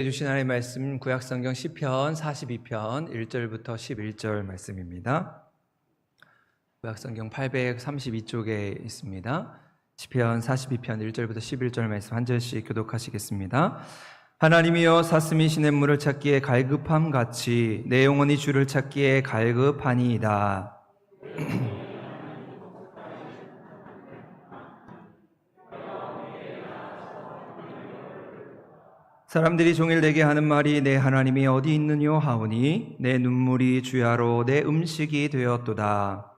주신 하나님의 말씀 구약성경 시편 42편 1절부터 11절 말씀입니다. 구약성경 832쪽에 있습니다. 시편 42편 1절부터 11절 말씀 한 절씩 교독하시겠습니다. 하나님이여 사슴이 시냇물을 찾기에 갈급함 같이 내 영혼이 주를 찾기에 갈급하니이다. 사람들이 종일 내게 하는 말이 내 하나님이 어디 있느뇨 하오니 내 눈물이 주야로 내 음식이 되었도다.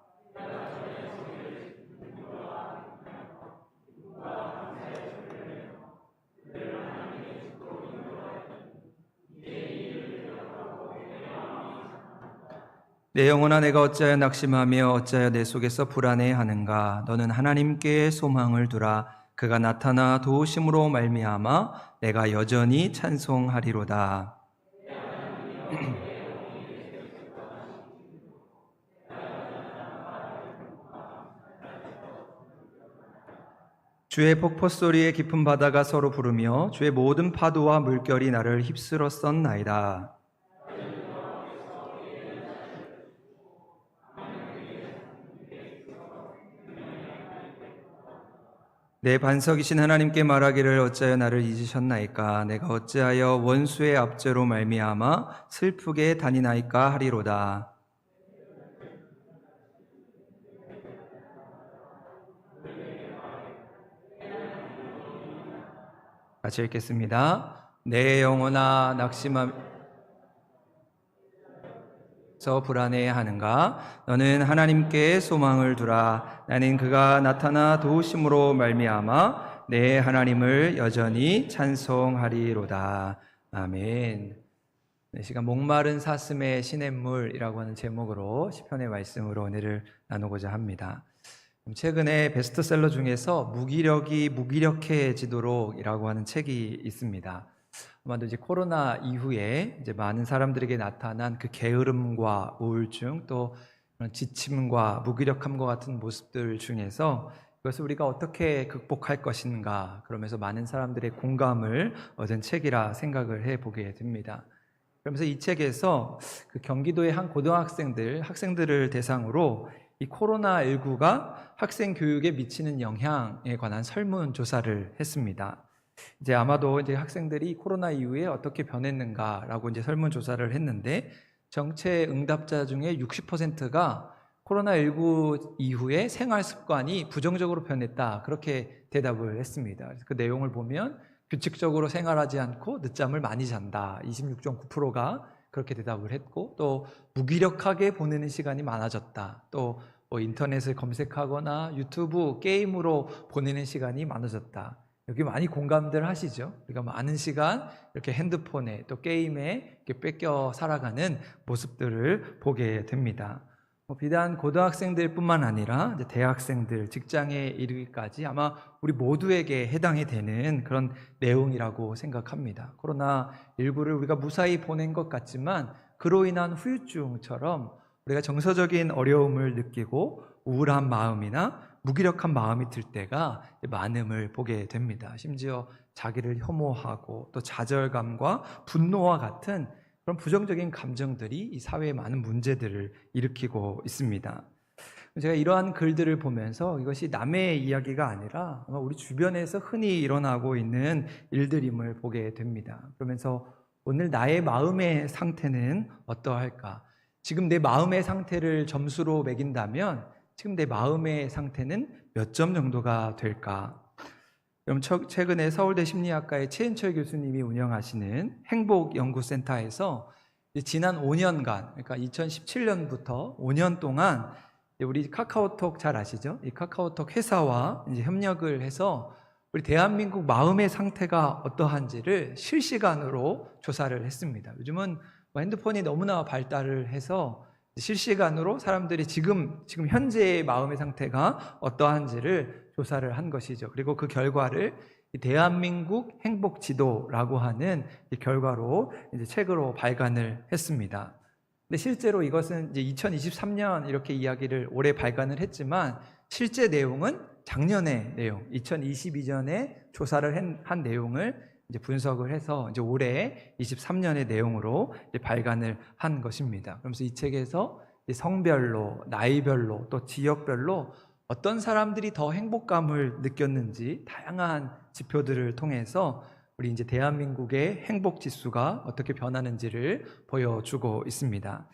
내 영혼아 내가 어찌하여 낙심하며 어찌하여 내 속에서 불안해하는가. 너는 하나님께 소망을 두라. 그가 나타나 도우심으로 말미암아 내가 여전히 찬송하리로다. 주의 폭포 소리에 깊은 바다가 서로 부르며 주의 모든 파도와 물결이 나를 휩쓸었었나이다. 내 반석이신 하나님께 말하기를 어찌하여 나를 잊으셨나이까. 내가 어찌하여 원수의 압제로 말미암아 슬프게 다니나이까 하리로다. 같이 읽겠습니다. 내 영혼아 낙심하며 불안해하는가. 너는 하나님께 소망을 두라. 나는 그가 나타나 도우심으로 말미암아 내 하나님을 여전히 찬송하리로다. 아멘. 이 시간 목마른 사슴의 시냇물이라고 하는 제목으로 시편의 말씀으로 은혜를 나누고자 합니다. 최근에 베스트셀러 중에서 무기력이 무기력해지도록이라고 하는 책이 있습니다. 아마도 이제 코로나 이후에 이제 많은 사람들에게 나타난 그 게으름과 우울증, 또 그런 지침과 무기력함과 같은 모습들 중에서 이것을 우리가 어떻게 극복할 것인가, 그러면서 많은 사람들의 공감을 얻은 책이라 생각을 해보게 됩니다. 그러면서 이 책에서 그 경기도의 한 학생들을 대상으로 이 코로나19가 학생 교육에 미치는 영향에 관한 설문조사를 했습니다. 이제 아마도 이제 학생들이 코로나 이후에 어떻게 변했는가라고 이제 설문조사를 했는데, 정체 응답자 중에 60%가 코로나19 이후에 생활 습관이 부정적으로 변했다, 그렇게 대답을 했습니다. 그래서 그 내용을 보면 규칙적으로 생활하지 않고 늦잠을 많이 잔다, 26.9%가 그렇게 대답을 했고, 또 무기력하게 보내는 시간이 많아졌다, 또 인터넷을 검색하거나 유튜브, 게임으로 보내는 시간이 많아졌다. 여기 많이 공감들 하시죠? 우리가 많은 시간 이렇게 핸드폰에 또 게임에 이렇게 뺏겨 살아가는 모습들을 보게 됩니다. 비단 고등학생들 뿐만 아니라 이제 대학생들, 직장에 이르기까지 아마 우리 모두에게 해당이 되는 그런 내용이라고 생각합니다. 코로나19를 우리가 무사히 보낸 것 같지만 그로 인한 후유증처럼 우리가 정서적인 어려움을 느끼고 우울한 마음이나 무기력한 마음이 들 때가 많음을 보게 됩니다. 심지어 자기를 혐오하고 또 좌절감과 분노와 같은 그런 부정적인 감정들이 이 사회에 많은 문제들을 일으키고 있습니다. 제가 이러한 글들을 보면서 이것이 남의 이야기가 아니라 아마 우리 주변에서 흔히 일어나고 있는 일들임을 보게 됩니다. 그러면서 오늘 나의 마음의 상태는 어떠할까? 지금 내 마음의 상태를 점수로 매긴다면 지금 내 마음의 상태는 몇 점 정도가 될까? 그럼 최근에 서울대 심리학과의 최인철 교수님이 운영하시는 행복연구센터에서 지난 5년간, 그러니까 2017년부터 5년 동안 우리 카카오톡 잘 아시죠? 이 카카오톡 회사와 이제 협력을 해서 우리 대한민국 마음의 상태가 어떠한지를 실시간으로 조사를 했습니다. 요즘은 핸드폰이 너무나 발달을 해서 실시간으로 사람들이 지금 현재의 마음의 상태가 어떠한지를 조사를 한 것이죠. 그리고 그 결과를 대한민국 행복지도라고 하는 이 결과로 이제 책으로 발간을 했습니다. 근데 실제로 이것은 이제 2023년 이렇게 이야기를 올해 발간을 했지만 실제 내용은 작년의 내용, 2022년에 조사를 한 내용을 이제 분석을 해서 이제 올해 23년의 내용으로 이제 발간을 한 것입니다. 그러면서 이 책에서 성별로, 나이별로, 또 지역별로 어떤 사람들이 더 행복감을 느꼈는지 다양한 지표들을 통해서 우리 이제 대한민국의 행복 지수가 어떻게 변하는지를 보여주고 있습니다.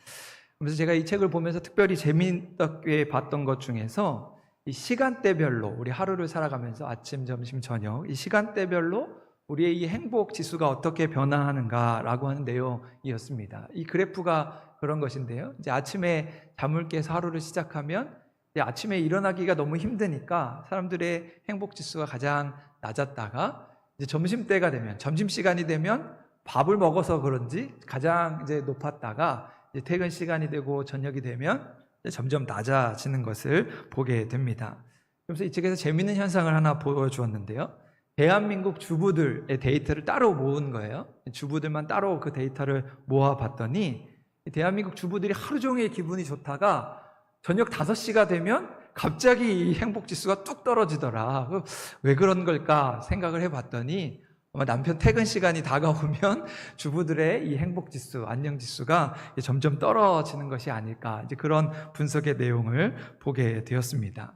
그래서 제가 이 책을 보면서 특별히 재미있게 봤던 것 중에서 이 시간대별로 우리 하루를 살아가면서 아침, 점심, 저녁 이 시간대별로 우리의 이 행복 지수가 어떻게 변화하는가라고 하는 내용이었습니다. 이 그래프가 그런 것인데요. 이제 아침에 잠을 깨서 하루를 시작하면 이제 아침에 일어나기가 너무 힘드니까 사람들의 행복 지수가 가장 낮았다가 이제 점심때가 되면 점심시간이 되면 밥을 먹어서 그런지 가장 이제 높았다가 이제 퇴근 시간이 되고 저녁이 되면 점점 낮아지는 것을 보게 됩니다. 그래서 이 책에서 재미있는 현상을 하나 보여주었는데요. 대한민국 주부들의 데이터를 따로 모은 거예요. 주부들만 따로 그 데이터를 모아봤더니 대한민국 주부들이 하루 종일 기분이 좋다가 저녁 5시가 되면 갑자기 이 행복지수가 뚝 떨어지더라. 왜 그런 걸까 생각을 해봤더니 아마 남편 퇴근 시간이 다가오면 주부들의 이 행복지수, 안녕지수가 점점 떨어지는 것이 아닐까, 이제 그런 분석의 내용을 보게 되었습니다.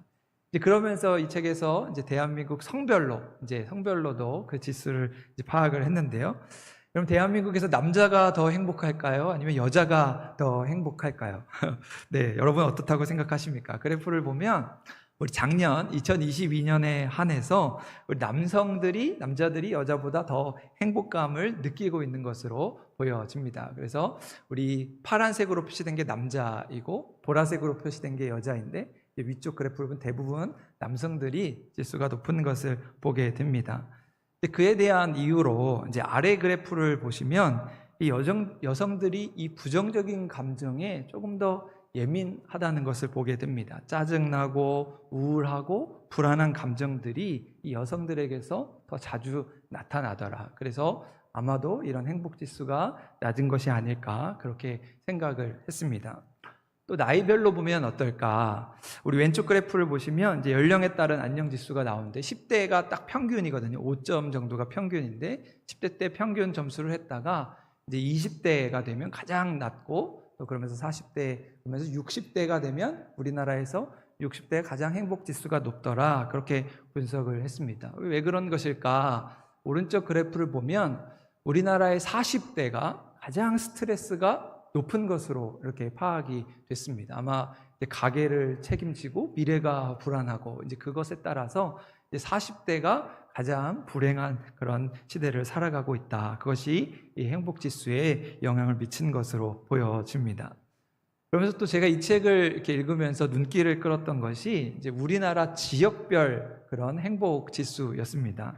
이제 그러면서 이 책에서 이제 대한민국 성별로도 그 지수를 이제 파악을 했는데요. 그럼 대한민국에서 남자가 더 행복할까요? 아니면 여자가 더 행복할까요? 네, 여러분 어떻다고 생각하십니까? 그래프를 보면 우리 작년 2022년에 한해서 우리 남자들이 여자보다 더 행복감을 느끼고 있는 것으로 보여집니다. 그래서 우리 파란색으로 표시된 게 남자이고 보라색으로 표시된 게 여자인데 위쪽 그래프를 보면 대부분 남성들이 지수가 높은 것을 보게 됩니다. 그에 대한 이유로 이제 아래 그래프를 보시면 이 여성들이 이 부정적인 감정에 조금 더 예민하다는 것을 보게 됩니다. 짜증나고 우울하고 불안한 감정들이 이 여성들에게서 더 자주 나타나더라. 그래서 아마도 이런 행복지수가 낮은 것이 아닐까 그렇게 생각을 했습니다. 또 나이별로 보면 어떨까? 우리 왼쪽 그래프를 보시면 이제 연령에 따른 안녕지수가 나오는데 10대가 딱 평균이거든요. 5점 정도가 평균인데 10대 때 평균 점수를 했다가 이제 20대가 되면 가장 낮고 또 그러면서 40대 그러면서 60대가 되면 우리나라에서 60대가 가장 행복지수가 높더라. 그렇게 분석을 했습니다. 왜 그런 것일까? 오른쪽 그래프를 보면 우리나라의 40대가 가장 스트레스가 높은 것으로 이렇게 파악이 됐습니다. 아마 이제 가계를 책임지고 미래가 불안하고 이제 그것에 따라서 이제 40대가 가장 불행한 그런 시대를 살아가고 있다. 그것이 이 행복지수에 영향을 미친 것으로 보여집니다. 그러면서 또 제가 이 책을 이렇게 읽으면서 눈길을 끌었던 것이 이제 우리나라 지역별 그런 행복지수였습니다.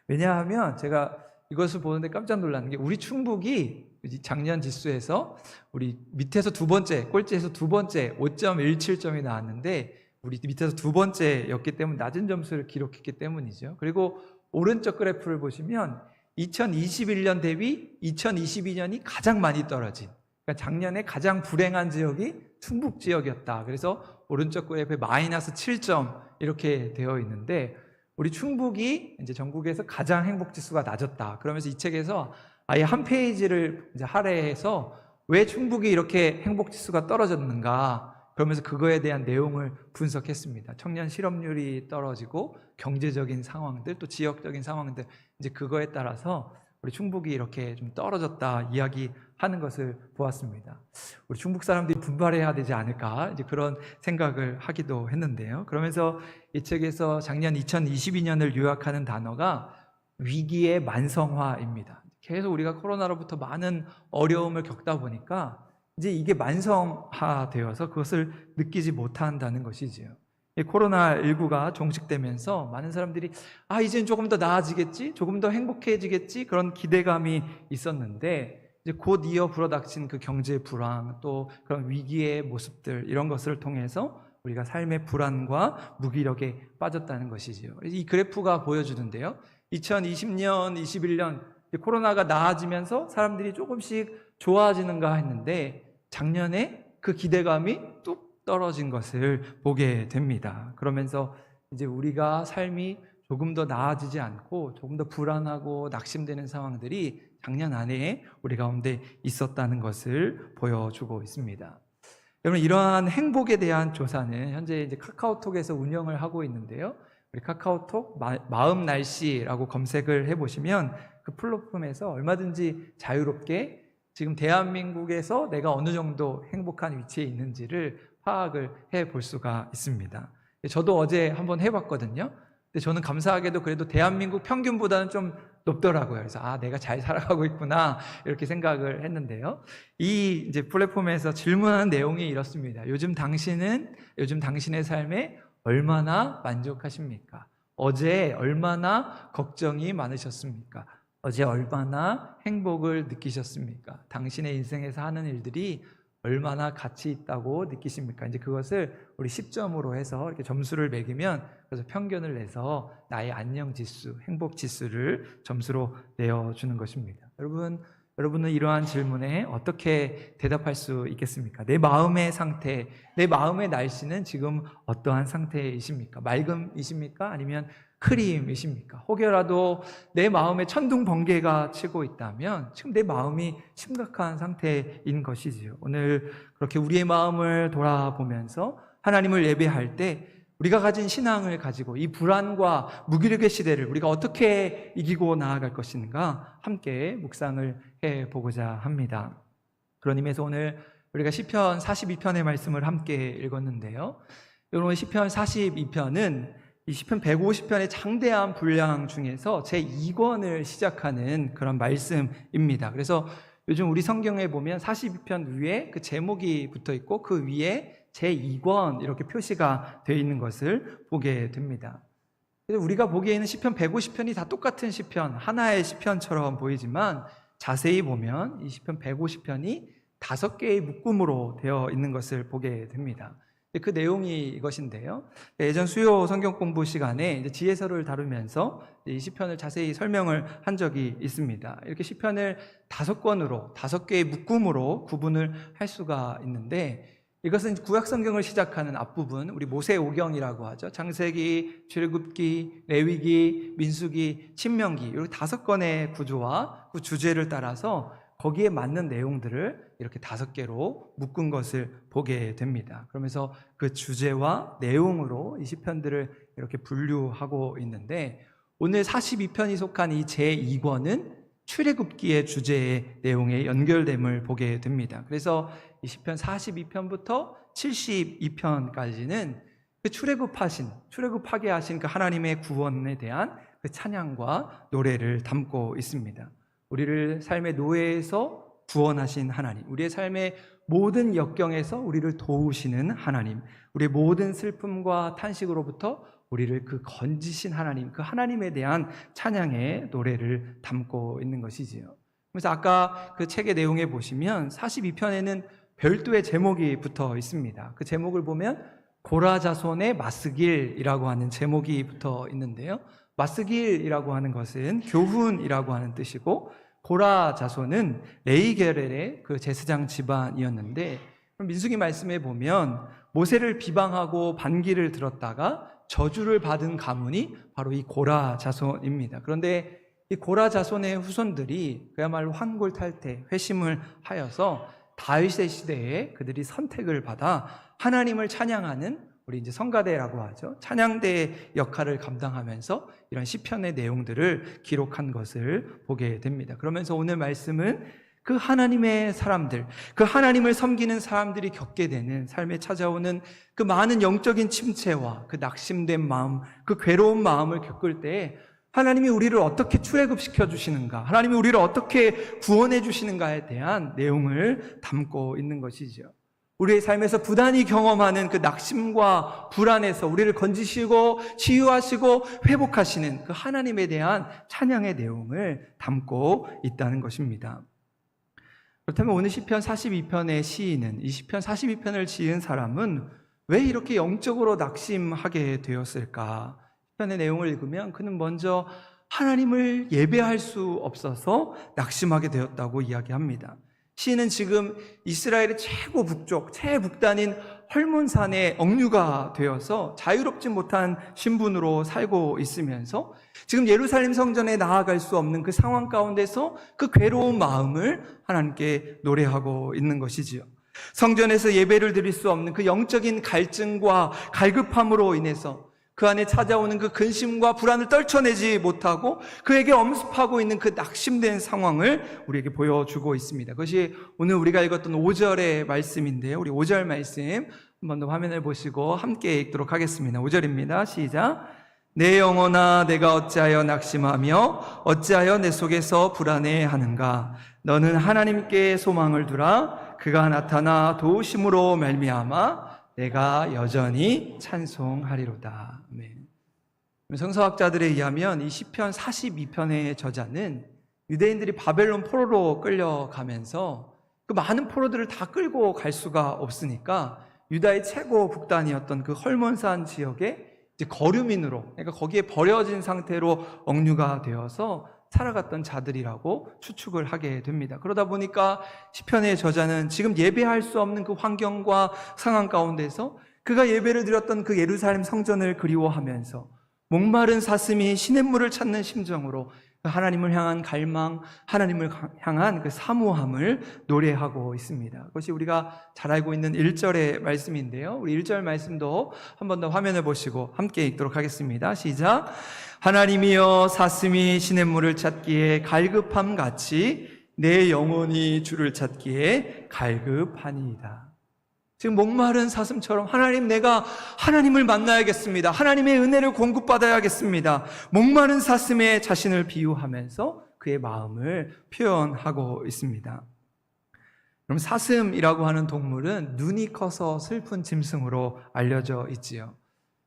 왜냐하면 제가 이것을 보는데 깜짝 놀라는 게 우리 충북이 작년 지수에서 우리 밑에서 두 번째, 꼴찌에서 두 번째 5.17점이 나왔는데 우리 밑에서 두 번째였기 때문에 낮은 점수를 기록했기 때문이죠. 그리고 오른쪽 그래프를 보시면 2021년 대비 2022년이 가장 많이 떨어진, 그러니까 작년에 가장 불행한 지역이 충북 지역이었다. 그래서 오른쪽 그래프에 마이너스 7점 이렇게 되어 있는데 우리 충북이 이제 전국에서 가장 행복지수가 낮았다. 그러면서 이 책에서 아예 한 페이지를 이제 할애해서 왜 충북이 이렇게 행복지수가 떨어졌는가, 그러면서 그거에 대한 내용을 분석했습니다. 청년 실업률이 떨어지고 경제적인 상황들 또 지역적인 상황들 이제 그거에 따라서 우리 충북이 이렇게 좀 떨어졌다 이야기하는 것을 보았습니다. 우리 충북 사람들이 분발해야 되지 않을까 이제 그런 생각을 하기도 했는데요. 그러면서 이 책에서 작년 2022년을 요약하는 단어가 위기의 만성화입니다. 계속 우리가 코로나로부터 많은 어려움을 겪다 보니까 이제 이게 만성화되어서 그것을 느끼지 못한다는 것이지요. 코로나19가 종식되면서 많은 사람들이 이제는 조금 더 나아지겠지, 조금 더 행복해지겠지 그런 기대감이 있었는데 이제 곧 이어 불어닥친 그 경제 불황 또 그런 위기의 모습들 이런 것을 통해서 우리가 삶의 불안과 무기력에 빠졌다는 것이지요. 이 그래프가 보여주는데요. 2020년, 21년 코로나가 나아지면서 사람들이 조금씩 좋아지는가 했는데 작년에 그 기대감이 뚝 떨어진 것을 보게 됩니다. 그러면서 이제 우리가 삶이 조금 더 나아지지 않고 조금 더 불안하고 낙심되는 상황들이 작년 안에 우리 가운데 있었다는 것을 보여주고 있습니다. 여러분, 이러한 행복에 대한 조사는 현재 이제 카카오톡에서 운영을 하고 있는데요. 우리 카카오톡 마음 날씨라고 검색을 해보시면 그 플랫폼에서 얼마든지 자유롭게 지금 대한민국에서 내가 어느 정도 행복한 위치에 있는지를 파악을 해볼 수가 있습니다. 저도 어제 한번 해봤거든요. 근데 저는 감사하게도 그래도 대한민국 평균보다는 좀 높더라고요. 그래서 내가 잘 살아가고 있구나 이렇게 생각을 했는데요. 이 이제 플랫폼에서 질문하는 내용이 이렇습니다. 요즘 당신의 삶에 얼마나 만족하십니까? 어제 얼마나 걱정이 많으셨습니까? 어제 얼마나 행복을 느끼셨습니까? 당신의 인생에서 하는 일들이 얼마나 가치 있다고 느끼십니까? 이제 그것을 우리 10점으로 해서 이렇게 점수를 매기면 그래서 평균을 내서 나의 안녕 지수, 행복 지수를 점수로 내어주는 것입니다. 여러분은 이러한 질문에 어떻게 대답할 수 있겠습니까? 내 마음의 상태, 내 마음의 날씨는 지금 어떠한 상태이십니까? 맑음이십니까? 아니면 흐림이십니까? 혹여라도 내 마음에 천둥 번개가 치고 있다면 지금 내 마음이 심각한 상태인 것이지요. 오늘 그렇게 우리의 마음을 돌아보면서 하나님을 예배할 때 우리가 가진 신앙을 가지고 이 불안과 무기력의 시대를 우리가 어떻게 이기고 나아갈 것인가 함께 묵상을 해보고자 합니다. 그런 의미에서 오늘 우리가 시편 42편의 말씀을 함께 읽었는데요. 여러분, 시편 42편은 이 시편 150편의 장대한 분량 중에서 제2권을 시작하는 그런 말씀입니다. 그래서 요즘 우리 성경에 보면 42편 위에 그 제목이 붙어 있고 그 위에 제2권 이렇게 표시가 되어 있는 것을 보게 됩니다. 그래서 우리가 보기에는 시편 150편이 다 똑같은 시편, 하나의 시편처럼 보이지만 자세히 보면 이 시편 150편이 5개의 묶음으로 되어 있는 것을 보게 됩니다. 그 내용이 이것인데요. 예전 수요 성경 공부 시간에 이제 지혜서를 다루면서 이 시편을 자세히 설명을 한 적이 있습니다. 이렇게 시편을 5권으로 5개의 묶음으로 구분을 할 수가 있는데 이것은 구약 성경을 시작하는 앞부분, 우리 모세오경이라고 하죠. 창세기, 출애굽기, 레위기, 민수기, 신명기 이렇게 5권의 구조와 그 주제를 따라서 거기에 맞는 내용들을 이렇게 5개로 묶은 것을 보게 됩니다. 그러면서 그 주제와 내용으로 이 시편들을 이렇게 분류하고 있는데 오늘 42편이 속한 이 제2권은 출애굽기의 주제의 내용에 연결됨을 보게 됩니다. 그래서 이 시편 42편부터 72편까지는 그 출애굽하게 하신 그 하나님의 구원에 대한 그 찬양과 노래를 담고 있습니다. 우리를 삶의 노예에서 구원하신 하나님, 우리의 삶의 모든 역경에서 우리를 도우시는 하나님, 우리의 모든 슬픔과 탄식으로부터 우리를 그 건지신 하나님, 그 하나님에 대한 찬양의 노래를 담고 있는 것이지요. 그래서 아까 그 책의 내용에 보시면 42편에는 별도의 제목이 붙어 있습니다. 그 제목을 보면 고라 자손의 마스길이라고 하는 제목이 붙어 있는데요. 마스길이라고 하는 것은 교훈이라고 하는 뜻이고 고라 자손은 레위 계열의 그 제사장 집안이었는데 민수기 말씀에 보면 모세를 비방하고 반기를 들었다가 저주를 받은 가문이 바로 이 고라 자손입니다. 그런데 이 고라 자손의 후손들이 그야말로 환골탈태, 회심을 하여서 다윗의 시대에 그들이 선택을 받아 하나님을 찬양하는 우리 이제 성가대라고 하죠. 찬양대의 역할을 감당하면서 이런 시편의 내용들을 기록한 것을 보게 됩니다. 그러면서 오늘 말씀은 그 하나님의 사람들, 그 하나님을 섬기는 사람들이 겪게 되는 삶에 찾아오는 그 많은 영적인 침체와 그 낙심된 마음, 그 괴로운 마음을 겪을 때 하나님이 우리를 어떻게 출애굽시켜 주시는가, 하나님이 우리를 어떻게 구원해 주시는가에 대한 내용을 담고 있는 것이죠. 우리의 삶에서 부단히 경험하는 그 낙심과 불안에서 우리를 건지시고 치유하시고 회복하시는 그 하나님에 대한 찬양의 내용을 담고 있다는 것입니다. 그렇다면 오늘 시편 42편의 시인은, 이 시편 42편을 지은 사람은 왜 이렇게 영적으로 낙심하게 되었을까? 시편의 내용을 읽으면 그는 먼저 하나님을 예배할 수 없어서 낙심하게 되었다고 이야기합니다. 시인은 지금 이스라엘의 최고 북쪽, 최북단인 헐몬산의 억류가 되어서 자유롭지 못한 신분으로 살고 있으면서 지금 예루살렘 성전에 나아갈 수 없는 그 상황 가운데서 그 괴로운 마음을 하나님께 노래하고 있는 것이지요. 성전에서 예배를 드릴 수 없는 그 영적인 갈증과 갈급함으로 인해서 그 안에 찾아오는 그 근심과 불안을 떨쳐내지 못하고 그에게 엄습하고 있는 그 낙심된 상황을 우리에게 보여주고 있습니다. 그것이 오늘 우리가 읽었던 5절의 말씀인데요. 우리 5절 말씀 한 번 더 화면을 보시고 함께 읽도록 하겠습니다. 5절입니다. 시작. 내 영혼아 내가 어찌하여 낙심하며 어찌하여 내 속에서 불안해하는가. 너는 하나님께 소망을 두라. 그가 나타나 도우심으로 말미암아 내가 여전히 찬송하리로다. 아멘. 성서학자들에 의하면 이 시편 42편의 저자는 유대인들이 바벨론 포로로 끌려가면서 그 많은 포로들을 다 끌고 갈 수가 없으니까 유다의 최고 북단이었던 그 헐몬산 지역에 이제 거류민으로, 그러니까 거기에 버려진 상태로 억류가 되어서 살아갔던 자들이라고 추측을 하게 됩니다. 그러다 보니까 시편의 저자는 지금 예배할 수 없는 그 환경과 상황 가운데서 그가 예배를 드렸던 그 예루살렘 성전을 그리워하면서 목마른 사슴이 시냇물을 찾는 심정으로 하나님을 향한 갈망, 하나님을 향한 그 사모함을 노래하고 있습니다. 그것이 우리가 잘 알고 있는 1절의 말씀인데요. 우리 1절 말씀도 한 번 더 화면을 보시고 함께 읽도록 하겠습니다. 시작. 하나님이여 사슴이 시냇물을 찾기에 갈급함 같이 내 영혼이 주를 찾기에 갈급하니이다. 지금 목마른 사슴처럼 하나님, 내가 하나님을 만나야겠습니다. 하나님의 은혜를 공급받아야겠습니다. 목마른 사슴에 자신을 비유하면서 그의 마음을 표현하고 있습니다. 그럼 사슴이라고 하는 동물은 눈이 커서 슬픈 짐승으로 알려져 있지요.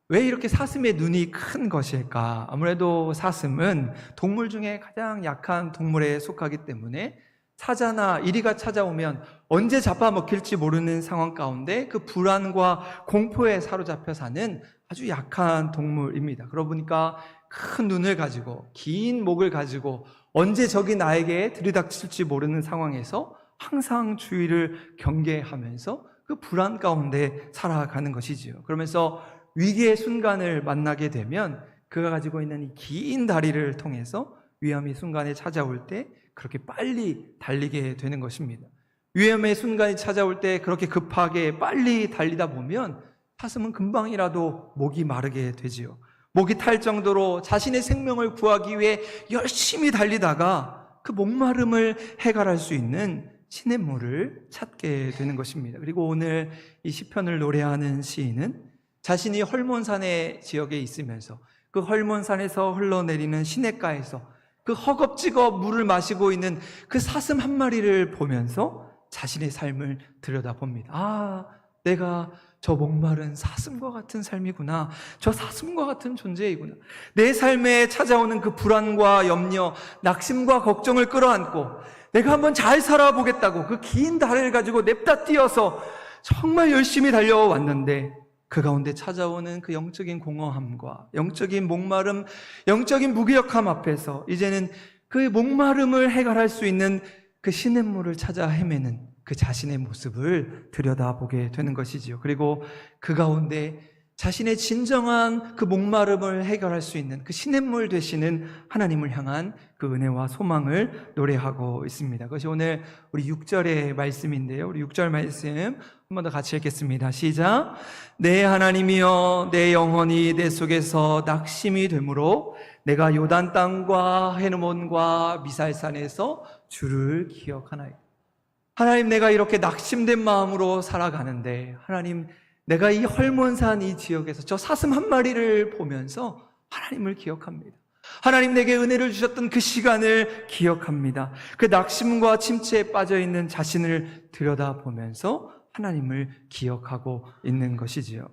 왜 이렇게 사슴의 눈이 큰 것일까? 아무래도 사슴은 동물 중에 가장 약한 동물에 속하기 때문에 사자나 이리가 찾아오면 언제 잡아먹힐지 모르는 상황 가운데 그 불안과 공포에 사로잡혀 사는 아주 약한 동물입니다. 그러고 보니까 큰 눈을 가지고 긴 목을 가지고 언제 적이 나에게 들이닥칠지 모르는 상황에서 항상 주의를 경계하면서 그 불안 가운데 살아가는 것이지요. 그러면서 위기의 순간을 만나게 되면 그가 가지고 있는 이 긴 다리를 통해서 위험이 순간에 찾아올 때 그렇게 빨리 달리게 되는 것입니다. 위험의 순간이 찾아올 때 그렇게 급하게 빨리 달리다 보면 사슴은 금방이라도 목이 마르게 되지요. 목이 탈 정도로 자신의 생명을 구하기 위해 열심히 달리다가 그 목마름을 해결할 수 있는 시냇물을 찾게 되는 것입니다. 그리고 오늘 이 시편을 노래하는 시인은 자신이 헐몬산의 지역에 있으면서 그 헐몬산에서 흘러내리는 시냇가에서 그 허겁지겁 물을 마시고 있는 그 사슴 한 마리를 보면서 자신의 삶을 들여다봅니다. 아, 내가 저 목마른 사슴과 같은 삶이구나. 저 사슴과 같은 존재이구나. 내 삶에 찾아오는 그 불안과 염려, 낙심과 걱정을 끌어안고 내가 한번 잘 살아보겠다고 그 긴 다리를 가지고 냅다 뛰어서 정말 열심히 달려왔는데 그 가운데 찾아오는 그 영적인 공허함과 영적인 목마름, 영적인 무기력함 앞에서 이제는 그 목마름을 해결할 수 있는 그 시냇물을 찾아 헤매는 그 자신의 모습을 들여다보게 되는 것이지요. 그리고 그 가운데 자신의 진정한 그 목마름을 해결할 수 있는 그 시냇물 되시는 하나님을 향한 그 은혜와 소망을 노래하고 있습니다. 그것이 오늘 우리 6절의 말씀인데요. 우리 6절 말씀 한 번 더 같이 읽겠습니다. 시작. 내 하나님이여 내 영혼이 내 속에서 낙심이 되므로 내가 요단 땅과 헤르몬과 미살산에서 주를 기억하나이다. 하나님, 내가 이렇게 낙심된 마음으로 살아가는데 하나님, 내가 이 헐몬산 이 지역에서 저 사슴 한 마리를 보면서 하나님을 기억합니다. 하나님, 내게 은혜를 주셨던 그 시간을 기억합니다. 그 낙심과 침체에 빠져있는 자신을 들여다보면서 하나님을 기억하고 있는 것이지요.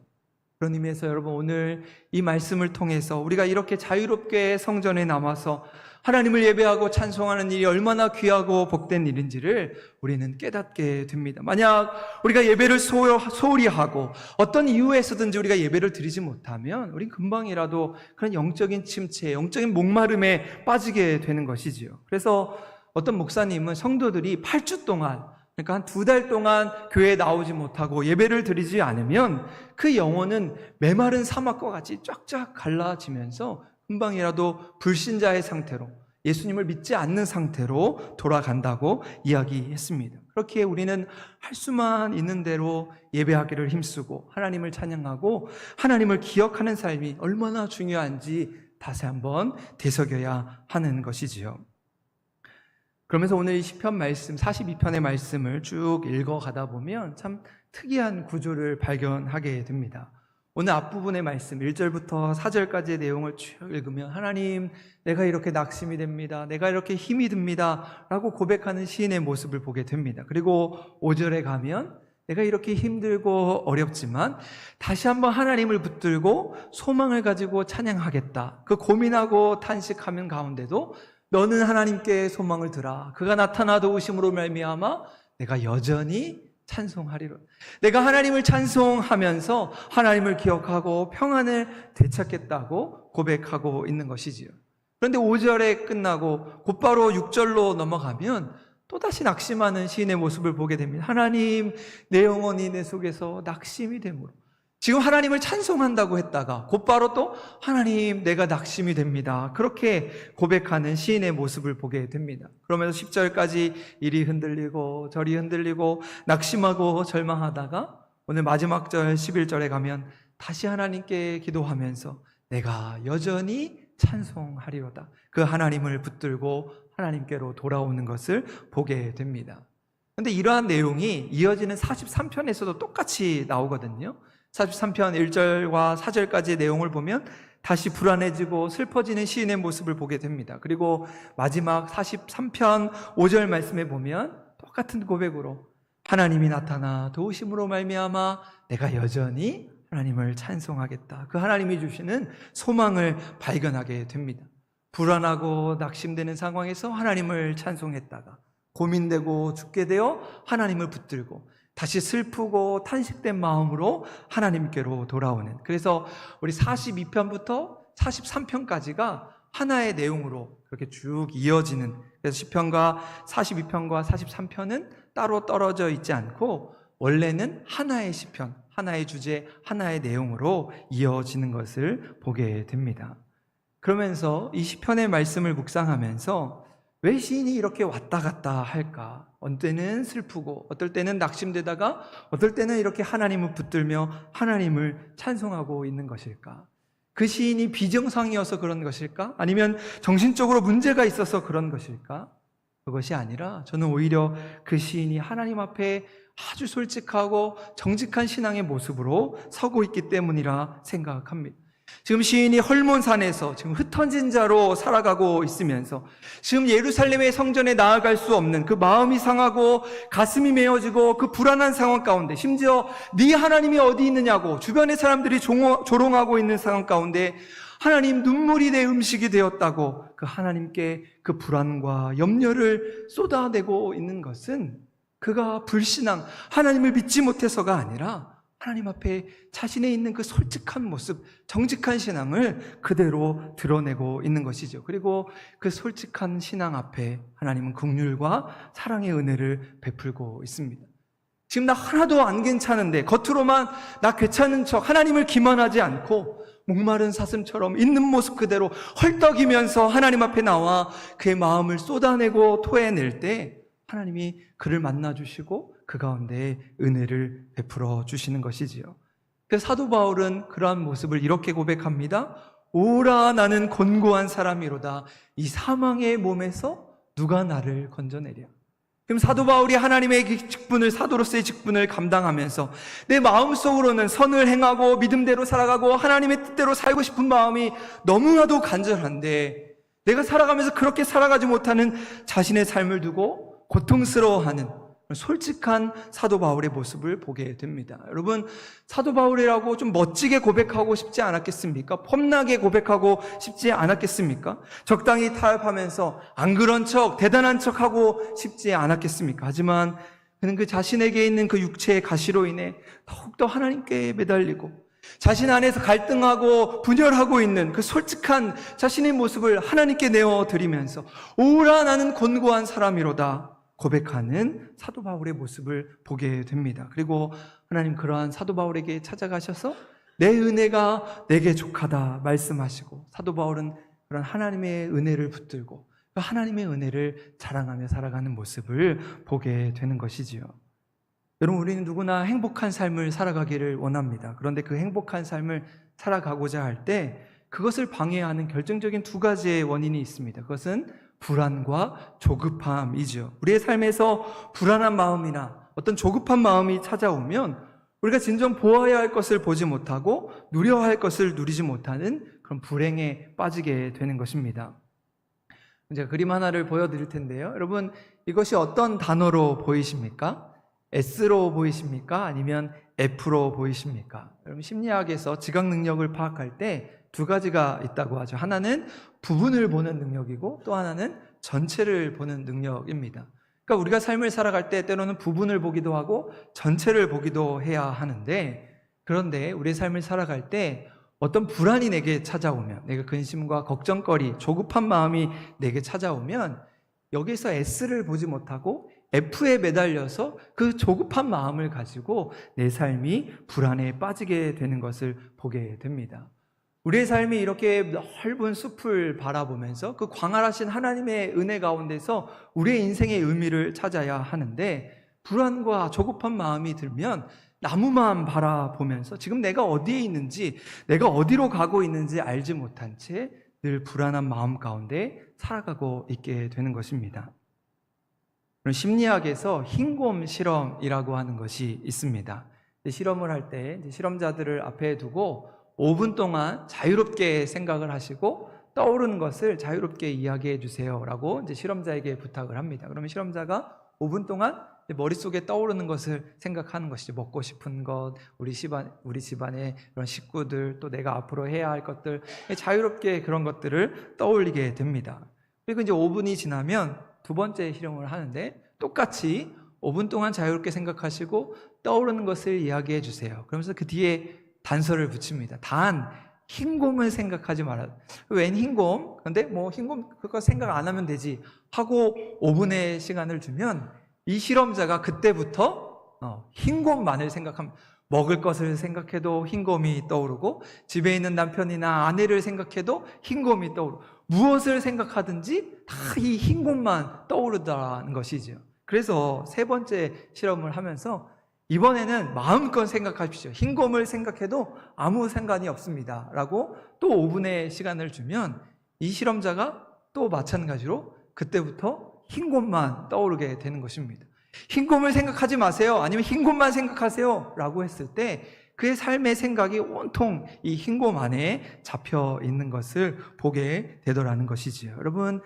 그런 의미에서 여러분, 오늘 이 말씀을 통해서 우리가 이렇게 자유롭게 성전에 남아서 하나님을 예배하고 찬송하는 일이 얼마나 귀하고 복된 일인지를 우리는 깨닫게 됩니다. 만약 우리가 예배를 소홀히 하고 어떤 이유에서든지 우리가 예배를 드리지 못하면 우린 금방이라도 그런 영적인 침체, 영적인 목마름에 빠지게 되는 것이지요. 그래서 어떤 목사님은 성도들이 8주 동안 그러니까 한 2달 동안 교회에 나오지 못하고 예배를 드리지 않으면 그 영혼은 메마른 사막과 같이 쫙쫙 갈라지면서 금방이라도 불신자의 상태로, 예수님을 믿지 않는 상태로 돌아간다고 이야기했습니다. 그렇게 우리는 할 수만 있는 대로 예배하기를 힘쓰고 하나님을 찬양하고 하나님을 기억하는 삶이 얼마나 중요한지 다시 한번 되새겨야 하는 것이지요. 그러면서 오늘 이 시편 말씀, 42편의 말씀을 쭉 읽어가다 보면 참 특이한 구조를 발견하게 됩니다. 오늘 앞부분의 말씀 1절부터 4절까지의 내용을 쭉 읽으면 하나님, 내가 이렇게 낙심이 됩니다. 내가 이렇게 힘이 듭니다. 라고 고백하는 시인의 모습을 보게 됩니다. 그리고 5절에 가면 내가 이렇게 힘들고 어렵지만 다시 한번 하나님을 붙들고 소망을 가지고 찬양하겠다. 그 고민하고 탄식하는 가운데도 너는 하나님께 소망을 두라. 그가 나타나 도우심으로 말미암아 내가 여전히 찬송하리라. 내가 하나님을 찬송하면서 하나님을 기억하고 평안을 되찾겠다고 고백하고 있는 것이지요. 그런데 5절에 끝나고 곧바로 6절로 넘어가면 또다시 낙심하는 시인의 모습을 보게 됩니다. 하나님, 내 영혼이 내 속에서 낙심이 되므로. 지금 하나님을 찬송한다고 했다가 곧바로 또 하나님, 내가 낙심이 됩니다. 그렇게 고백하는 시인의 모습을 보게 됩니다. 그러면서 10절까지 이리 흔들리고 저리 흔들리고 낙심하고 절망하다가 오늘 마지막 절 11절에 가면 다시 하나님께 기도하면서 내가 여전히 찬송하리로다. 그 하나님을 붙들고 하나님께로 돌아오는 것을 보게 됩니다. 그런데 이러한 내용이 이어지는 43편에서도 똑같이 나오거든요. 43편 1절과 4절까지의 내용을 보면 다시 불안해지고 슬퍼지는 시인의 모습을 보게 됩니다. 그리고 마지막 43편 5절 말씀에 보면 똑같은 고백으로 하나님이 나타나 도우심으로 말미암아 내가 여전히 하나님을 찬송하겠다. 그 하나님이 주시는 소망을 발견하게 됩니다. 불안하고 낙심되는 상황에서 하나님을 찬송했다가 고민되고 죽게 되어 하나님을 붙들고 다시 슬프고 탄식된 마음으로 하나님께로 돌아오는, 그래서 우리 42편부터 43편까지가 하나의 내용으로 그렇게 쭉 이어지는, 그래서 시편과 42편과 43편은 따로 떨어져 있지 않고 원래는 하나의 시편, 하나의 주제, 하나의 내용으로 이어지는 것을 보게 됩니다. 그러면서 이 시편의 말씀을 묵상하면서 왜 시인이 이렇게 왔다 갔다 할까? 어떨 때는 슬프고 어떨 때는 낙심되다가 어떨 때는 이렇게 하나님을 붙들며 하나님을 찬송하고 있는 것일까? 그 시인이 비정상이어서 그런 것일까? 아니면 정신적으로 문제가 있어서 그런 것일까? 그것이 아니라 저는 오히려 그 시인이 하나님 앞에 아주 솔직하고 정직한 신앙의 모습으로 서고 있기 때문이라 생각합니다. 지금 시인이 헐몬산에서 지금 흩어진 자로 살아가고 있으면서 지금 예루살렘의 성전에 나아갈 수 없는 그 마음이 상하고 가슴이 메어지고 그 불안한 상황 가운데, 심지어 네 하나님이 어디 있느냐고 주변의 사람들이 조롱하고 있는 상황 가운데 하나님, 눈물이 내 음식이 되었다고 그 하나님께 그 불안과 염려를 쏟아내고 있는 것은 그가 불신앙, 하나님을 믿지 못해서가 아니라 하나님 앞에 자신의 있는 그 솔직한 모습, 정직한 신앙을 그대로 드러내고 있는 것이죠. 그리고 그 솔직한 신앙 앞에 하나님은 긍휼과 사랑의 은혜를 베풀고 있습니다. 지금 나 하나도 안 괜찮은데 겉으로만 나 괜찮은 척 하나님을 기만하지 않고 목마른 사슴처럼 있는 모습 그대로 헐떡이면서 하나님 앞에 나와 그의 마음을 쏟아내고 토해낼 때 하나님이 그를 만나주시고 그 가운데 은혜를 베풀어 주시는 것이지요. 그래서 사도 바울은 그러한 모습을 이렇게 고백합니다. 오라, 나는 곤고한 사람이로다. 이 사망의 몸에서 누가 나를 건져내랴. 그럼 사도 바울이 하나님의 직분을, 사도로서의 직분을 감당하면서 내 마음속으로는 선을 행하고 믿음대로 살아가고 하나님의 뜻대로 살고 싶은 마음이 너무나도 간절한데 내가 살아가면서 그렇게 살아가지 못하는 자신의 삶을 두고 고통스러워하는 솔직한 사도 바울의 모습을 보게 됩니다. 여러분, 사도 바울이라고 좀 멋지게 고백하고 싶지 않았겠습니까? 폼나게 고백하고 싶지 않았겠습니까? 적당히 타협하면서 안 그런 척, 대단한 척하고 싶지 않았겠습니까? 하지만 그는 그 자신에게 있는 그 육체의 가시로 인해 더욱더 하나님께 매달리고 자신 안에서 갈등하고 분열하고 있는 그 솔직한 자신의 모습을 하나님께 내어드리면서 오라, 나는 곤고한 사람이로다. 고백하는 사도 바울의 모습을 보게 됩니다. 그리고 하나님 그러한 사도 바울에게 찾아가셔서 내 은혜가 내게 족하다 말씀하시고, 사도 바울은 그런 하나님의 은혜를 붙들고 그 하나님의 은혜를 자랑하며 살아가는 모습을 보게 되는 것이지요. 여러분, 우리는 누구나 행복한 삶을 살아가기를 원합니다. 그런데 그 행복한 삶을 살아가고자 할 때 그것을 방해하는 결정적인 두 가지의 원인이 있습니다. 그것은 불안과 조급함이죠. 우리의 삶에서 불안한 마음이나 어떤 조급한 마음이 찾아오면 우리가 진정 보아야 할 것을 보지 못하고 누려야 할 것을 누리지 못하는 그런 불행에 빠지게 되는 것입니다. 제가 그림 하나를 보여드릴 텐데요. 여러분, 이것이 어떤 단어로 보이십니까? S로 보이십니까? 아니면 F로 보이십니까? 여러분, 심리학에서 지각 능력을 파악할 때 두 가지가 있다고 하죠. 하나는 부분을 보는 능력이고 또 하나는 전체를 보는 능력입니다. 그러니까 우리가 삶을 살아갈 때 때로는 부분을 보기도 하고 전체를 보기도 해야 하는데, 그런데 우리의 삶을 살아갈 때 어떤 불안이 내게 찾아오면, 내가 근심과 걱정거리, 조급한 마음이 내게 찾아오면 여기서 S를 보지 못하고 F에 매달려서 그 조급한 마음을 가지고 내 삶이 불안에 빠지게 되는 것을 보게 됩니다. 우리의 삶이 이렇게 넓은 숲을 바라보면서 그 광활하신 하나님의 은혜 가운데서 우리의 인생의 의미를 찾아야 하는데, 불안과 조급한 마음이 들면 나무만 바라보면서 지금 내가 어디에 있는지, 내가 어디로 가고 있는지 알지 못한 채 늘 불안한 마음 가운데 살아가고 있게 되는 것입니다. 심리학에서 흰곰 실험이라고 하는 것이 있습니다. 실험을 할 때 실험자들을 앞에 두고 5분 동안 자유롭게 생각을 하시고 떠오르는 것을 자유롭게 이야기해 주세요 라고 실험자에게 부탁을 합니다. 그러면 실험자가 5분 동안 머릿속에 떠오르는 것을 생각하는 것이죠. 먹고 싶은 것, 우리 집안의 그런 식구들, 또 내가 앞으로 해야 할 것들, 자유롭게 그런 것들을 떠올리게 됩니다. 그리고 이제 5분이 지나면 두 번째 실험을 하는데 똑같이 5분 동안 자유롭게 생각하시고 떠오르는 것을 이야기해 주세요. 그러면서 그 뒤에 단서를 붙입니다. 단 흰곰을 생각하지 말아요. 웬 흰곰? 근데 뭐 흰곰 그거 생각 안 하면 되지 하고 5분의 시간을 주면 이 실험자가 그때부터 흰곰만을 생각합니다. 먹을 것을 생각해도 흰곰이 떠오르고, 집에 있는 남편이나 아내를 생각해도 흰곰이 떠오르고, 무엇을 생각하든지 다 이 흰곰만 떠오르다는 것이죠. 그래서 세 번째 실험을 하면서 이번에는 마음껏 생각하십시오. 흰곰을 생각해도 아무 상관이 없습니다 라고 또 5분의 시간을 주면 이 실험자가 또 마찬가지로 그때부터 흰곰만 떠오르게 되는 것입니다. 흰곰을 생각하지 마세요, 아니면 흰곰만 생각하세요 라고 했을 때 그의 삶의 생각이 온통 이 흰곰 안에 잡혀 있는 것을 보게 되더라는 것이지요. 여러분,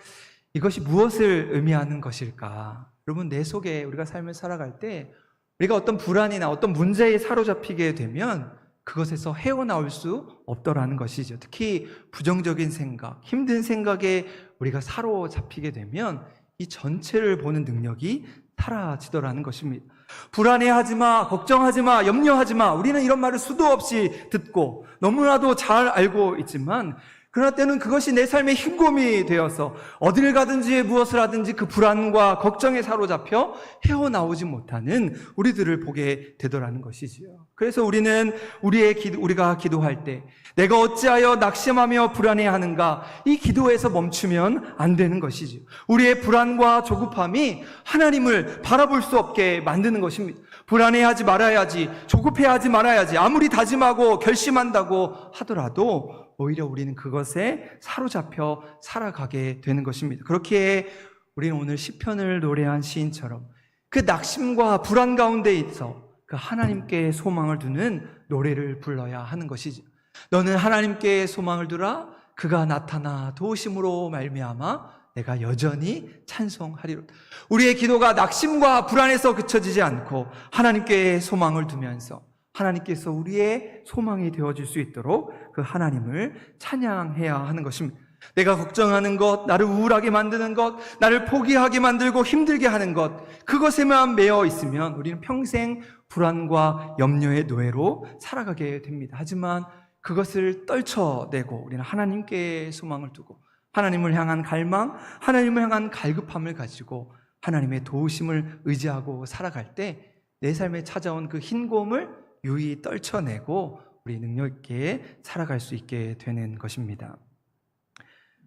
이것이 무엇을 의미하는 것일까? 여러분, 내 속에 우리가 삶을 살아갈 때 우리가 어떤 불안이나 어떤 문제에 사로잡히게 되면 그것에서 헤어나올 수 없더라는 것이죠. 특히 부정적인 생각, 힘든 생각에 우리가 사로잡히게 되면 이 전체를 보는 능력이 사라지더라는 것입니다. 불안해하지 마, 걱정하지 마, 염려하지 마. 우리는 이런 말을 수도 없이 듣고 너무나도 잘 알고 있지만, 그러나 때는 그것이 내 삶의 흰곰이 되어서 어딜 가든지 무엇을 하든지 그 불안과 걱정에 사로잡혀 헤어나오지 못하는 우리들을 보게 되더라는 것이지요. 그래서 우리는 우리가 기도할 때 내가 어찌하여 낙심하며 불안해하는가, 이 기도에서 멈추면 안 되는 것이지요. 우리의 불안과 조급함이 하나님을 바라볼 수 없게 만드는 것입니다. 불안해하지 말아야지, 조급해하지 말아야지, 아무리 다짐하고 결심한다고 하더라도 오히려 우리는 그것에 사로잡혀 살아가게 되는 것입니다. 그렇기에 우리는 오늘 시편을 노래한 시인처럼 그 낙심과 불안 가운데 있어 그 하나님께 소망을 두는 노래를 불러야 하는 것이죠. 너는 하나님께 소망을 두라. 그가 나타나 도우심으로 말미암아 내가 여전히 찬송하리로다. 우리의 기도가 낙심과 불안에서 그쳐지지 않고 하나님께 소망을 두면서 하나님께서 우리의 소망이 되어줄 수 있도록 그 하나님을 찬양해야 하는 것입니다. 내가 걱정하는 것, 나를 우울하게 만드는 것, 나를 포기하게 만들고 힘들게 하는 것, 그것에만 매여 있으면 우리는 평생 불안과 염려의 노예로 살아가게 됩니다. 하지만 그것을 떨쳐내고 우리는 하나님께 소망을 두고 하나님을 향한 갈망, 하나님을 향한 갈급함을 가지고 하나님의 도우심을 의지하고 살아갈 때 내 삶에 찾아온 그 흰곰을 유이 떨쳐내고 우리 능력 있게 살아갈 수 있게 되는 것입니다.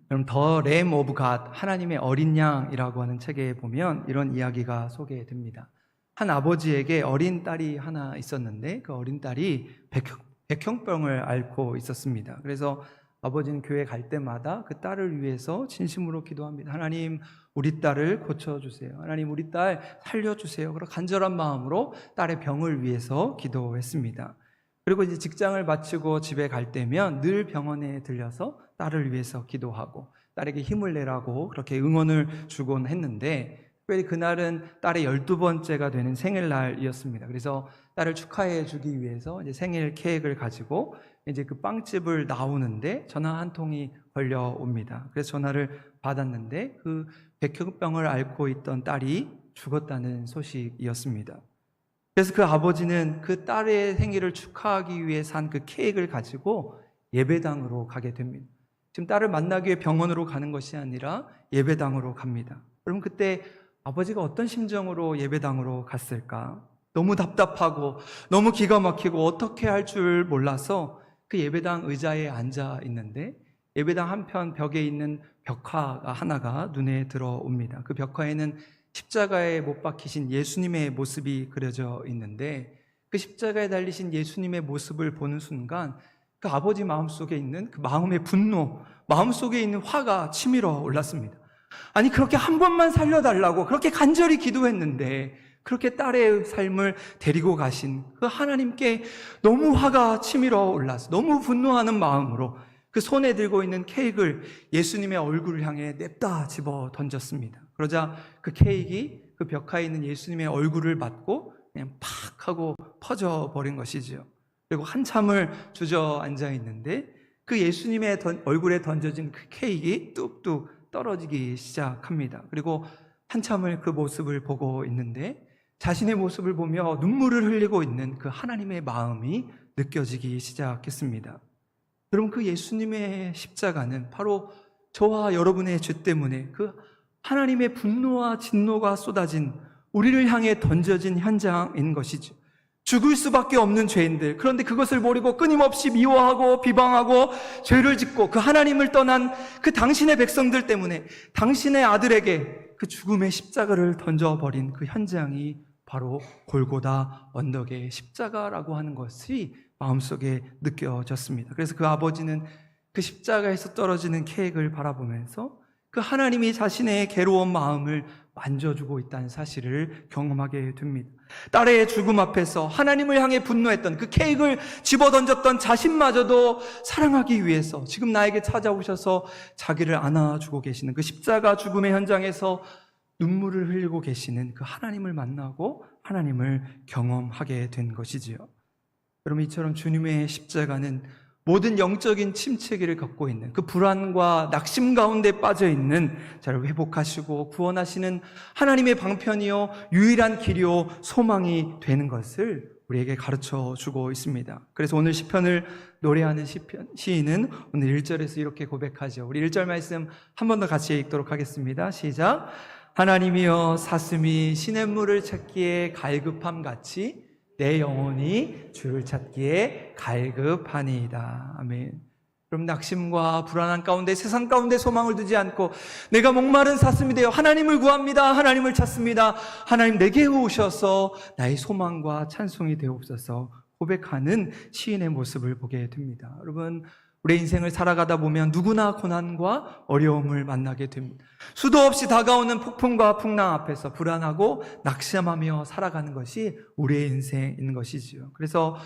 그럼 더 램 오브 갓, 하나님의 어린 양이라고 하는 책에 보면 이런 이야기가 소개됩니다. 한 아버지에게 어린 딸이 하나 있었는데 그 어린 딸이 백혈병을 앓고 있었습니다. 그래서 아버지는 교회 갈 때마다 그 딸을 위해서 진심으로 기도합니다. 하나님, 우리 딸을 고쳐주세요. 하나님, 우리 딸 살려주세요. 그런 간절한 마음으로 딸의 병을 위해서 기도했습니다. 그리고 이제 직장을 마치고 집에 갈 때면 늘 병원에 들려서 딸을 위해서 기도하고 딸에게 힘을 내라고 그렇게 응원을 주곤 했는데, 특별히 그날은 딸의 12번째가 되는 생일날이었습니다. 그래서 딸을 축하해 주기 위해서 이제 생일 케이크를 가지고 이제 그 빵집을 나오는데 전화 한 통이 걸려옵니다. 그래서 전화를 받았는데 그 백혈병을 앓고 있던 딸이 죽었다는 소식이었습니다. 그래서 그 아버지는 그 딸의 생일을 축하하기 위해 산 그 케이크를 가지고 예배당으로 가게 됩니다. 지금 딸을 만나기 위해 병원으로 가는 것이 아니라 예배당으로 갑니다. 그럼 그때 아버지가 어떤 심정으로 예배당으로 갔을까? 너무 답답하고 너무 기가 막히고 어떻게 할 줄 몰라서 그 예배당 의자에 앉아 있는데 예배당 한편 벽에 있는 벽화가 하나가 눈에 들어옵니다. 그 벽화에는 십자가에 못 박히신 예수님의 모습이 그려져 있는데 그 십자가에 달리신 예수님의 모습을 보는 순간 그 아버지 마음속에 있는 그 마음의 분노, 마음속에 있는 화가 치밀어 올랐습니다. 아니, 그렇게 한 번만 살려달라고 그렇게 간절히 기도했는데 그렇게 딸의 삶을 데리고 가신 그 하나님께 너무 화가 치밀어 올라서 너무 분노하는 마음으로 그 손에 들고 있는 케이크를 예수님의 얼굴을 향해 냅다 집어 던졌습니다. 그러자 그 케이크가 그 벽화에 있는 예수님의 얼굴을 맞고 그냥 팍 하고 퍼져버린 것이죠. 그리고 한참을 주저앉아 있는데 그 예수님의 얼굴에 던져진 그 케이크가 뚝뚝 떨어지기 시작합니다. 그리고 한참을 그 모습을 보고 있는데 자신의 모습을 보며 눈물을 흘리고 있는 그 하나님의 마음이 느껴지기 시작했습니다. 여러분, 그 예수님의 십자가는 바로 저와 여러분의 죄 때문에 그 하나님의 분노와 진노가 쏟아진 우리를 향해 던져진 현장인 것이죠. 죽을 수밖에 없는 죄인들, 그런데 그것을 모르고 끊임없이 미워하고 비방하고 죄를 짓고 그 하나님을 떠난 그 당신의 백성들 때문에 당신의 아들에게 그 죽음의 십자가를 던져버린 그 현장이 바로 골고다 언덕의 십자가라고 하는 것이 마음속에 느껴졌습니다. 그래서 그 아버지는 그 십자가에서 떨어지는 케이크를 바라보면서 그 하나님이 자신의 괴로운 마음을 만져주고 있다는 사실을 경험하게 됩니다. 딸의 죽음 앞에서 하나님을 향해 분노했던 그 케이크를 집어던졌던 자신마저도 사랑하기 위해서 지금 나에게 찾아오셔서 자기를 안아주고 계시는 그 십자가 죽음의 현장에서 눈물을 흘리고 계시는 그 하나님을 만나고 하나님을 경험하게 된 것이지요. 여러분, 이처럼 주님의 십자가는 모든 영적인 침체기를 겪고 있는 그 불안과 낙심 가운데 빠져있는 자를 회복하시고 구원하시는 하나님의 방편이요 유일한 길이요 소망이 되는 것을 우리에게 가르쳐 주고 있습니다. 그래서 오늘 시편을 노래하는 시인은 오늘 1절에서 이렇게 고백하죠. 우리 1절 말씀 한 번 더 같이 읽도록 하겠습니다. 시작. 하나님이여, 사슴이 시냇물을 찾기에 갈급함 같이 내 영혼이 주를 찾기에 갈급하니이다. 아멘. 그럼 낙심과 불안한 가운데 세상 가운데 소망을 두지 않고 내가 목마른 사슴이 되어 하나님을 구합니다. 하나님을 찾습니다. 하나님 내게 오셔서 나의 소망과 찬송이 되옵소서 고백하는 시인의 모습을 보게 됩니다. 여러분, 우리의 인생을 살아가다 보면 누구나 고난과 어려움을 만나게 됩니다. 수도 없이 다가오는 폭풍과 풍랑 앞에서 불안하고 낙심하며 살아가는 것이 우리의 인생인 것이지요. 그래서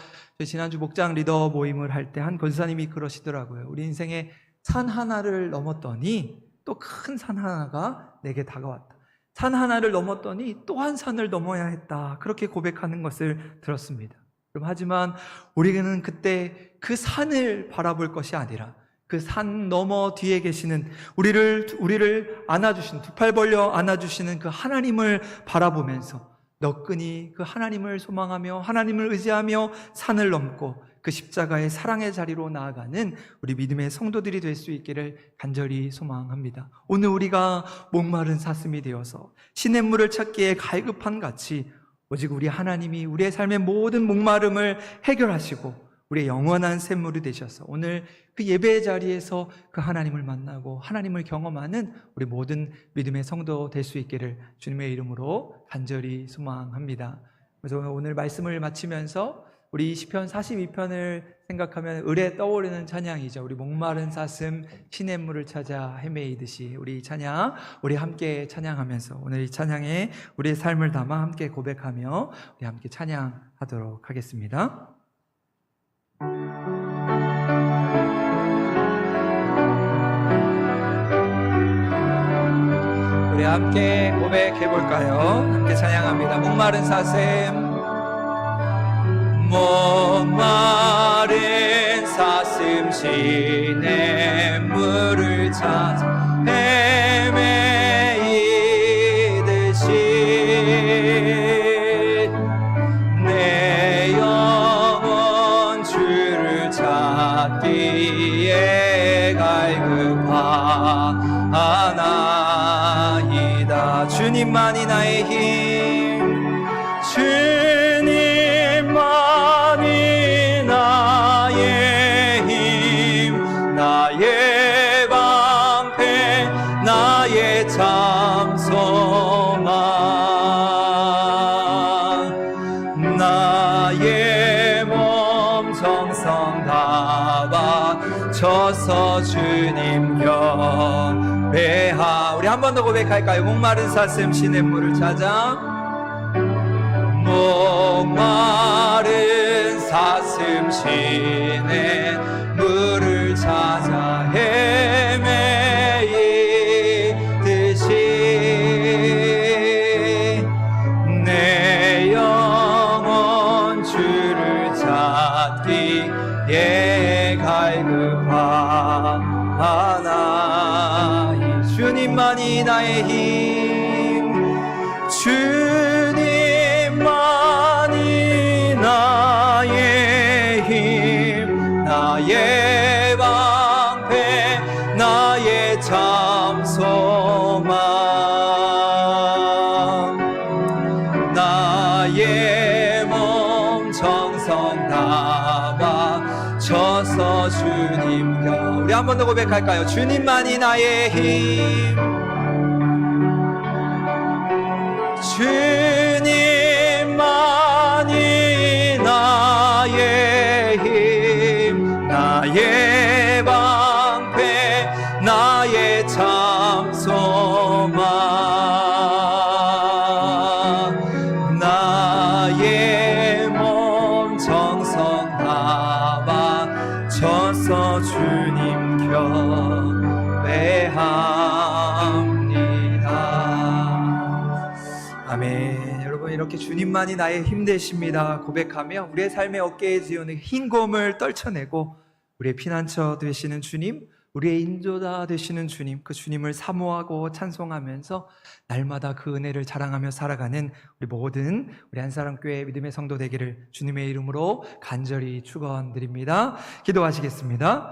지난주 목장 리더 모임을 할 때 한 권사님이 그러시더라고요. 우리 인생에 산 하나를 넘었더니 또 큰 산 하나가 내게 다가왔다. 산 하나를 넘었더니 또 한 산을 넘어야 했다. 그렇게 고백하는 것을 들었습니다. 하지만 우리는 그때 그 산을 바라볼 것이 아니라 그 산 너머 뒤에 계시는 우리를 안아주시는, 두 팔 벌려 안아주시는 그 하나님을 바라보면서 너끈히 그 하나님을 소망하며 하나님을 의지하며 산을 넘고 그 십자가의 사랑의 자리로 나아가는 우리 믿음의 성도들이 될 수 있기를 간절히 소망합니다. 오늘 우리가 목마른 사슴이 되어서 시냇물을 찾기에 갈급한 같이 오직 우리 하나님이 우리의 삶의 모든 목마름을 해결하시고 우리의 영원한 샘물이 되셔서 오늘 그 예배의 자리에서 그 하나님을 만나고 하나님을 경험하는 우리 모든 믿음의 성도 될 수 있기를 주님의 이름으로 간절히 소망합니다. 그래서 오늘 말씀을 마치면서 우리 시편 42편을 생각하면 을에 떠오르는 찬양이죠. 우리 목마른 사슴 시냇물을 찾아 헤매이듯이 우리 찬양 우리 함께 찬양하면서 오늘 이 찬양에 우리의 삶을 담아 함께 고백하며 우리 함께 찬양하도록 하겠습니다. 우리 함께 고백해 볼까요? 함께 찬양합니다. 목마른 사슴 목마른 사슴 시냇물을 찾아 헤매이듯이 내 영혼 주를 찾기에 갈급하나이다. 주님만이 나의 힘 주님만이 나의 힘 나의 방패 나의 참 소망 나의 몸 정성 다 바쳐서 주님 경배하. 우리 한 번 더 고백할까요? 목마른 사슴 시냇물을 찾아 목마른 사슴 시냇물을 찾아 헤매이듯이 내 영혼 주를 찾기에 갈급하나이. 주님만이 나의 힘 주님만이 나의 힘 나의 방패 나의 참 소망 나의 몸 정성 다 바쳐서 주님 겨. 우리 한 번 더 고백할까요? 주님만이 나의 힘 주님만이 나의 힘 나의 방패 나의 참 소망 나의 몸 정성 다 바쳐서 주님 경배합니다. 아멘. 여러분 이렇게 주님만이 나의 힘 되십니다 고백하며 우리의 삶의 어깨에 지우는 흰곰을 떨쳐내고 우리의 피난처 되시는 주님 우리의 인도자 되시는 주님 그 주님을 사모하고 찬송하면서 날마다 그 은혜를 자랑하며 살아가는 우리 모든 우리 한사람교회 믿음의 성도 되기를 주님의 이름으로 간절히 축원드립니다. 기도하시겠습니다.